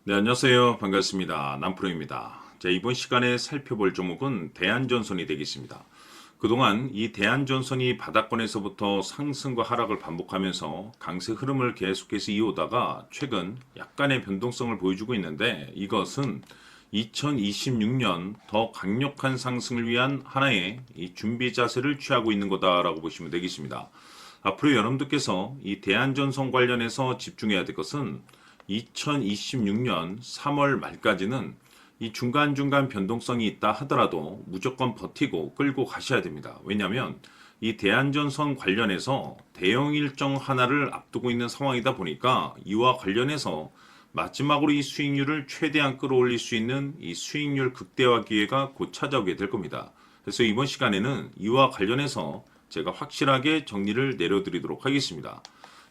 네, 안녕하세요. 반갑습니다. 남프로입니다. 자, 이번 시간에 살펴볼 종목은 대한전선이 되겠습니다. 그동안 이 대한전선이 바닥권에서부터 상승과 하락을 반복하면서 강세 흐름을 계속해서 이어오다가 최근 약간의 변동성을 보여주고 있는데 이것은 2026년 더 강력한 상승을 위한 하나의 이 준비 자세를 취하고 있는 거다라고 보시면 되겠습니다. 앞으로 여러분들께서 이 대한전선 관련해서 집중해야 될 것은 2026년 3월 말까지는 이 중간중간 변동성이 있다 하더라도 무조건 버티고 끌고 가셔야 됩니다. 왜냐하면 이 대한전선 관련해서 대형 일정 하나를 앞두고 있는 상황이다 보니까 이와 관련해서 마지막으로 이 수익률을 최대한 끌어올릴 수 있는 이 수익률 극대화 기회가 곧 찾아오게 될 겁니다. 그래서 이번 시간에는 이와 관련해서 제가 확실하게 정리를 내려드리도록 하겠습니다.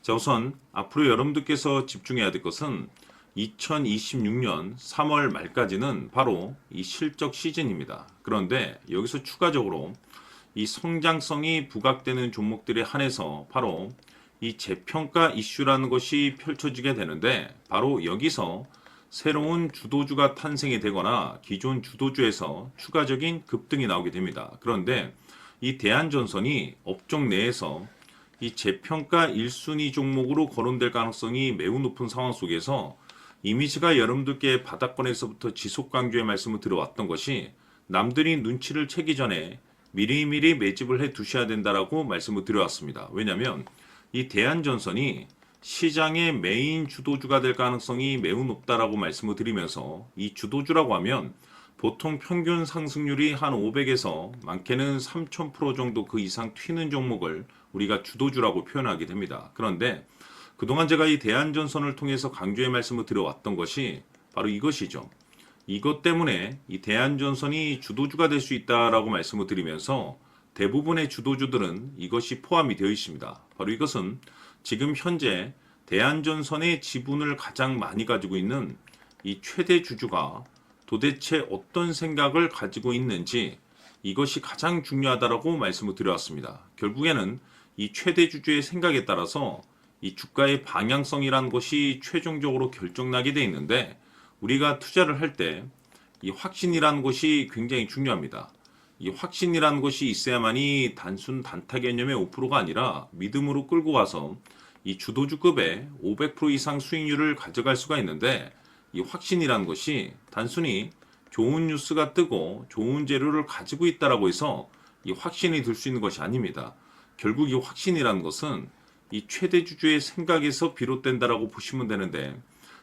자, 우선 앞으로 여러분들께서 집중해야 될 것은 2026년 3월 말까지는 바로 이 실적 시즌입니다. 그런데 여기서 추가적으로 이 성장성이 부각되는 종목들에 한해서 바로 이 재평가 이슈라는 것이 펼쳐지게 되는데 바로 여기서 새로운 주도주가 탄생이 되거나 기존 주도주에서 추가적인 급등이 나오게 됩니다. 그런데 이 대한전선이 업종 내에서 이 재평가 1순위 종목으로 거론될 가능성이 매우 높은 상황 속에서 이미지가 여러분들께 바닥권에서부터 지속 강조의 말씀을 들어왔던 것이 남들이 눈치를 채기 전에 미리미리 매집을 해 두셔야 된다라고 말씀을 드려왔습니다. 왜냐하면 이 대한전선이 시장의 메인 주도주가 될 가능성이 매우 높다라고 말씀을 드리면서 이 주도주라고 하면 보통 평균 상승률이 한 500에서 많게는 3000% 정도 그 이상 튀는 종목을 우리가 주도주라고 표현하게 됩니다. 그런데 그동안 제가 이 대한전선을 통해서 강조의 말씀을 드려왔던 것이 바로 이것이죠. 이것 때문에 이 대한전선이 주도주가 될 수 있다라고 말씀을 드리면서 대부분의 주도주들은 이것이 포함이 되어 있습니다. 바로 이것은 지금 현재 대한전선의 지분을 가장 많이 가지고 있는 이 최대 주주가 도대체 어떤 생각을 가지고 있는지 이것이 가장 중요하다라고 말씀을 드려왔습니다. 결국에는 이 최대 주주의 생각에 따라서 이 주가의 방향성이라는 것이 최종적으로 결정나게 돼 있는데 우리가 투자를 할 때 이 확신이라는 것이 굉장히 중요합니다. 이 확신이라는 것이 있어야만이 단순 단타 개념의 5%가 아니라 믿음으로 끌고 와서 이 주도주급의 500% 이상 수익률을 가져갈 수가 있는데 이 확신이라는 것이 단순히 좋은 뉴스가 뜨고 좋은 재료를 가지고 있다라고 해서 이 확신이 들 수 있는 것이 아닙니다. 결국 이 확신이라는 것은 이 최대 주주의 생각에서 비롯된다라고 보시면 되는데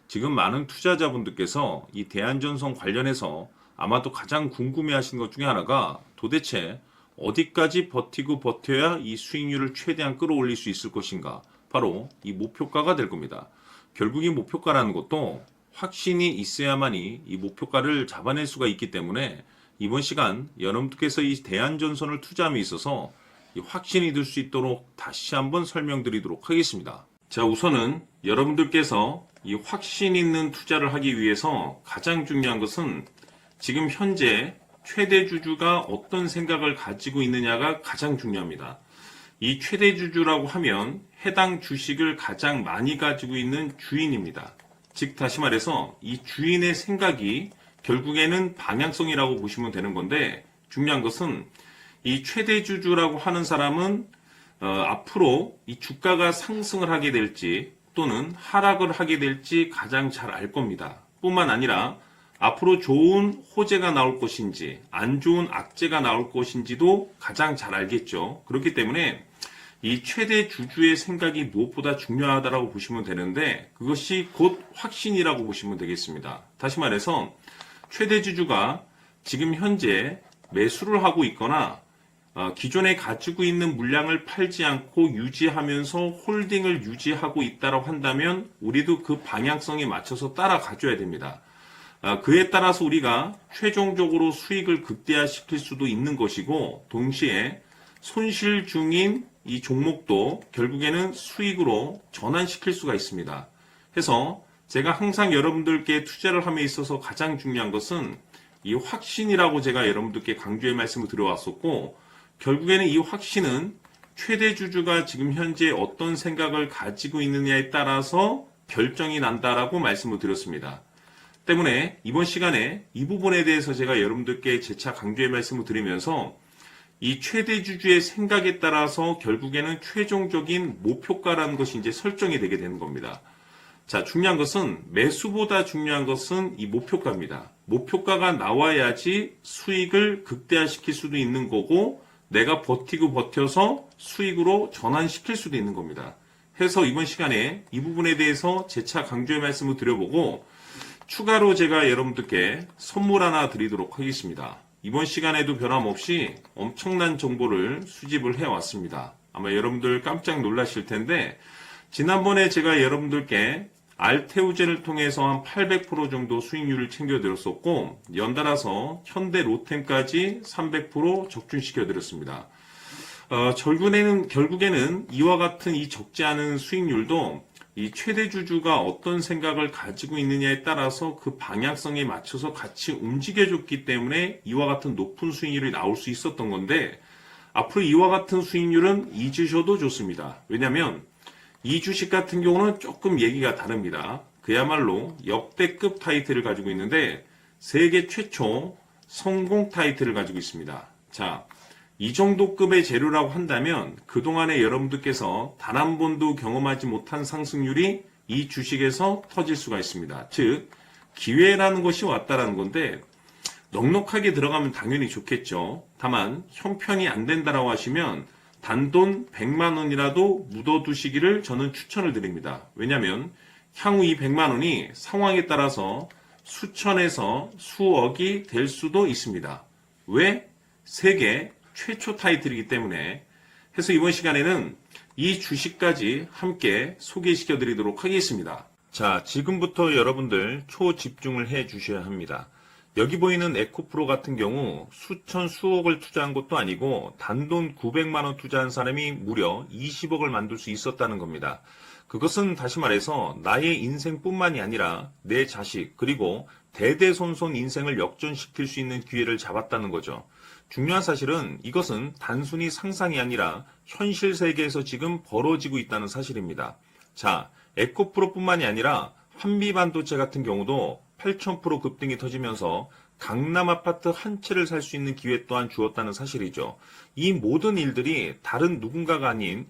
지금 많은 투자자분들께서 이 대한전선 관련해서 아마도 가장 궁금해하시는 것 중에 하나가 도대체 어디까지 버티고 버텨야 이 수익률을 최대한 끌어올릴 수 있을 것인가? 바로 이 목표가가 될 겁니다. 결국 이 목표가라는 것도 확신이 있어야만이 이 목표가를 잡아낼 수가 있기 때문에 이번 시간 여러분께서 이 대한전선을 투자함에 있어서 이 확신이 들 수 있도록 다시 한번 설명드리도록 하겠습니다. 자, 우선은 여러분들께서 이 확신 있는 투자를 하기 위해서 가장 중요한 것은 지금 현재 최대 주주가 어떤 생각을 가지고 있느냐가 가장 중요합니다. 이 최대 주주라고 하면 해당 주식을 가장 많이 가지고 있는 주인입니다. 즉 다시 말해서 이 주인의 생각이 결국에는 방향성이라고 보시면 되는 건데 중요한 것은 이 최대 주주라고 하는 사람은 앞으로 이 주가가 상승을 하게 될지 또는 하락을 하게 될지 가장 잘 알 겁니다. 뿐만 아니라 앞으로 좋은 호재가 나올 것인지 안 좋은 악재가 나올 것인지도 가장 잘 알겠죠. 그렇기 때문에 이 최대 주주의 생각이 무엇보다 중요하다고 보시면 되는데 그것이 곧 확신이라고 보시면 되겠습니다. 다시 말해서 최대 주주가 지금 현재 매수를 하고 있거나 기존에 가지고 있는 물량을 팔지 않고 유지하면서 홀딩을 유지하고 있다고 한다면 우리도 그 방향성에 맞춰서 따라가줘야 됩니다. 그에 따라서 우리가 최종적으로 수익을 극대화시킬 수도 있는 것이고 동시에 손실 중인 이 종목도 결국에는 수익으로 전환시킬 수가 있습니다. 해서 제가 항상 여러분들께 투자를 함에 있어서 가장 중요한 것은 이 확신이라고 제가 여러분들께 강조의 말씀을 드려왔었고 결국에는 이 확신은 최대 주주가 지금 현재 어떤 생각을 가지고 있느냐에 따라서 결정이 난다라고 말씀을 드렸습니다. 때문에 이번 시간에 이 부분에 대해서 제가 여러분들께 재차 강조의 말씀을 드리면서 이 최대 주주의 생각에 따라서 결국에는 최종적인 목표가라는 것이 이제 설정이 되게 되는 겁니다. 자, 중요한 것은 매수보다 중요한 것은 이 목표가입니다. 목표가가 나와야지 수익을 극대화시킬 수도 있는 거고 내가 버티고 버텨서 수익으로 전환시킬 수도 있는 겁니다. 해서 이번 시간에 이 부분에 대해서 재차 강조의 말씀을 드려보고 추가로 제가 여러분들께 선물 하나 드리도록 하겠습니다. 이번 시간에도 변함없이 엄청난 정보를 수집을 해왔습니다. 아마 여러분들 깜짝 놀라실 텐데 지난번에 제가 여러분들께 알테오젠을 통해서 한 800% 정도 수익률을 챙겨드렸었고 연달아서 현대 로템까지 300% 적중시켜드렸습니다. 결국에는 이와 같은 이 적지 않은 수익률도 이 최대 주주가 어떤 생각을 가지고 있느냐에 따라서 그 방향성에 맞춰서 같이 움직여줬기 때문에 이와 같은 높은 수익률이 나올 수 있었던 건데 앞으로 이와 같은 수익률은 잊으셔도 좋습니다. 왜냐하면 이 주식 같은 경우는 조금 얘기가 다릅니다. 그야말로 역대급 타이틀을 가지고 있는데 세계 최초 성공 타이틀을 가지고 있습니다. 자, 이 정도 급의 재료라고 한다면 그동안에 여러분들께서 단 한 번도 경험하지 못한 상승률이 이 주식에서 터질 수가 있습니다. 즉 기회라는 것이 왔다라는 건데 넉넉하게 들어가면 당연히 좋겠죠. 다만 형편이 안 된다라고 하시면 단돈 100만 원이라도 묻어두시기를 저는 추천을 드립니다. 왜냐하면 향후 이 100만 원이 상황에 따라서 수천에서 수억이 될 수도 있습니다. 왜? 세계 최초 타이틀이기 때문에. 해서 이번 시간에는 이 주식까지 함께 소개시켜 드리도록 하겠습니다. 자, 지금부터 여러분들 초집중을 해 주셔야 합니다. 여기 보이는 에코프로 같은 경우 수천 수억을 투자한 것도 아니고 단돈 900만 원 투자한 사람이 무려 20억을 만들 수 있었다는 겁니다. 그것은 다시 말해서 나의 인생뿐만이 아니라 내 자식 그리고 대대손손 인생을 역전시킬 수 있는 기회를 잡았다는 거죠. 중요한 사실은 이것은 단순히 상상이 아니라 현실 세계에서 지금 벌어지고 있다는 사실입니다. 자, 에코프로뿐만이 아니라 한미반도체 같은 경우도 8,000% 급등이 터지면서 강남 아파트 한 채를 살 수 있는 기회 또한 주었다는 사실이죠. 이 모든 일들이 다른 누군가가 아닌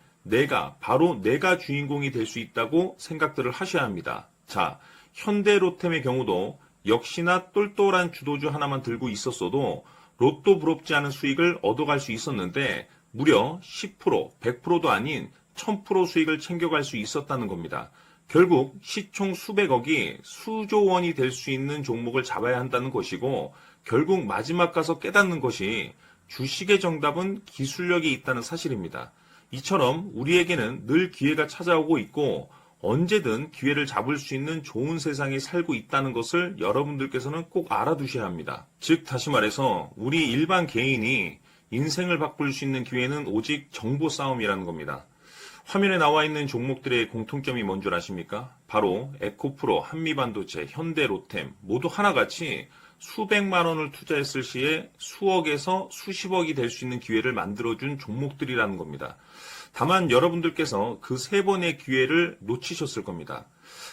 바로 내가 주인공이 될 수 있다고 생각들을 하셔야 합니다. 자, 현대로템의 경우도 역시나 똘똘한 주도주 하나만 들고 있었어도 로또 부럽지 않은 수익을 얻어갈 수 있었는데 무려 10%, 100%도 아닌 1000% 수익을 챙겨갈 수 있었다는 겁니다. 결국 시총 수백억이 수조 원이 될 수 있는 종목을 잡아야 한다는 것이고 결국 마지막 가서 깨닫는 것이 주식의 정답은 기술력이 있다는 사실입니다. 이처럼 우리에게는 늘 기회가 찾아오고 있고 언제든 기회를 잡을 수 있는 좋은 세상에 살고 있다는 것을 여러분들께서는 꼭 알아두셔야 합니다. 즉 다시 말해서 우리 일반 개인이 인생을 바꿀 수 있는 기회는 오직 정보 싸움이라는 겁니다. 화면에 나와 있는 종목들의 공통점이 뭔 줄 아십니까? 바로 에코프로, 한미반도체, 현대로템 모두 하나같이 수백만 원을 투자했을 시에 수억에서 수십억이 될 수 있는 기회를 만들어준 종목들이라는 겁니다. 다만 여러분들께서 그 세 번의 기회를 놓치셨을 겁니다.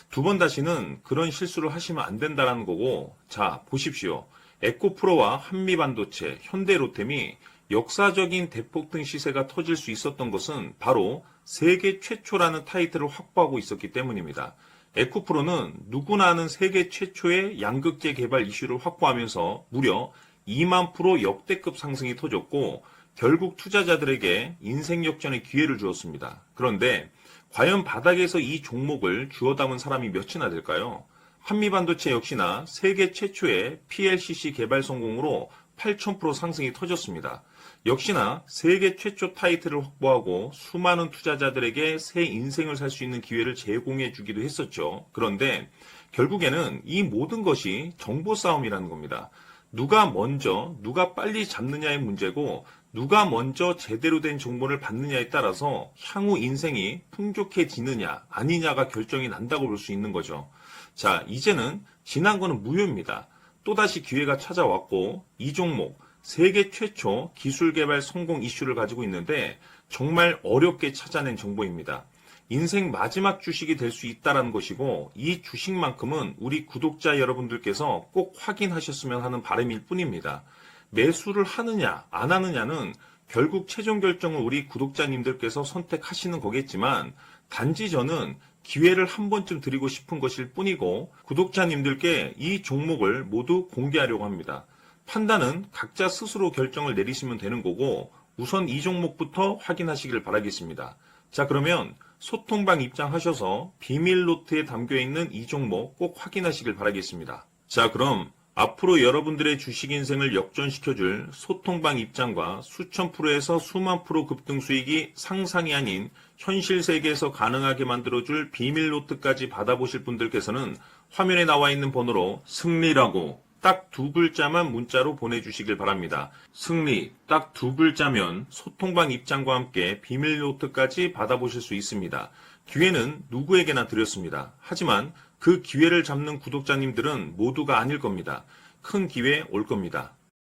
두 번 다시는 그런 실수를 하시면 안 된다는 거고, 자 보십시오. 에코프로와 한미반도체, 현대로템이 역사적인 대폭등 시세가 터질 수 있었던 것은 바로 세계 최초라는 타이틀을 확보하고 있었기 때문입니다. 에코프로는 누구나 아는 세계 최초의 양극재 개발 이슈를 확보하면서 무려 2만 프로 역대급 상승이 터졌고 결국 투자자들에게 인생 역전의 기회를 주었습니다. 그런데 과연 바닥에서 이 종목을 주워 담은 사람이 몇이나 될까요? 한미반도체 역시나 세계 최초의 PLCC 개발 성공으로 8,000% 상승이 터졌습니다. 역시나 세계 최초 타이틀을 확보하고 수많은 투자자들에게 새 인생을 살 수 있는 기회를 제공해 주기도 했었죠. 그런데 결국에는 이 모든 것이 정보 싸움이라는 겁니다. 누가 먼저, 누가 빨리 잡느냐의 문제고 누가 먼저 제대로 된 정보를 받느냐에 따라서 향후 인생이 풍족해지느냐 아니냐가 결정이 난다고 볼 수 있는 거죠. 자, 이제는 지난 거는 무효입니다. 또다시 기회가 찾아왔고 이 종목 세계 최초 기술 개발 성공 이슈를 가지고 있는데 정말 어렵게 찾아낸 정보입니다. 인생 마지막 주식이 될 수 있다는 것이고 이 주식만큼은 우리 구독자 여러분들께서 꼭 확인하셨으면 하는 바람일 뿐입니다. 매수를 하느냐 안 하느냐는 결국 최종 결정을 우리 구독자님들께서 선택하시는 거겠지만 단지 저는 기회를 한 번쯤 드리고 싶은 것일 뿐이고 구독자님들께 이 종목을 모두 공개하려고 합니다. 판단은 각자 스스로 결정을 내리시면 되는 거고 우선 이 종목부터 확인하시길 바라겠습니다. 자, 그러면 소통방 입장하셔서 비밀 노트에 담겨 있는 이 종목 꼭 확인하시길 바라겠습니다. 자, 그럼 앞으로 여러분들의 주식 인생을 역전시켜줄 소통방 입장과 수천 프로에서 수만 프로 급등 수익이 상상이 아닌 현실 세계에서 가능하게 만들어줄 비밀 노트까지 받아보실 분들께서는 화면에 나와 있는 번호로 승리라고 딱 두 글자만 문자로 보내주시길 바랍니다. 승리 딱 두 글자면 소통방 입장과 함께 비밀 노트까지 받아보실 수 있습니다. 기회는 누구에게나 드렸습니다. 하지만 그 기회를 잡는 구독자님들은 모두가 아닐 겁니다. 큰 기회 올 겁니다.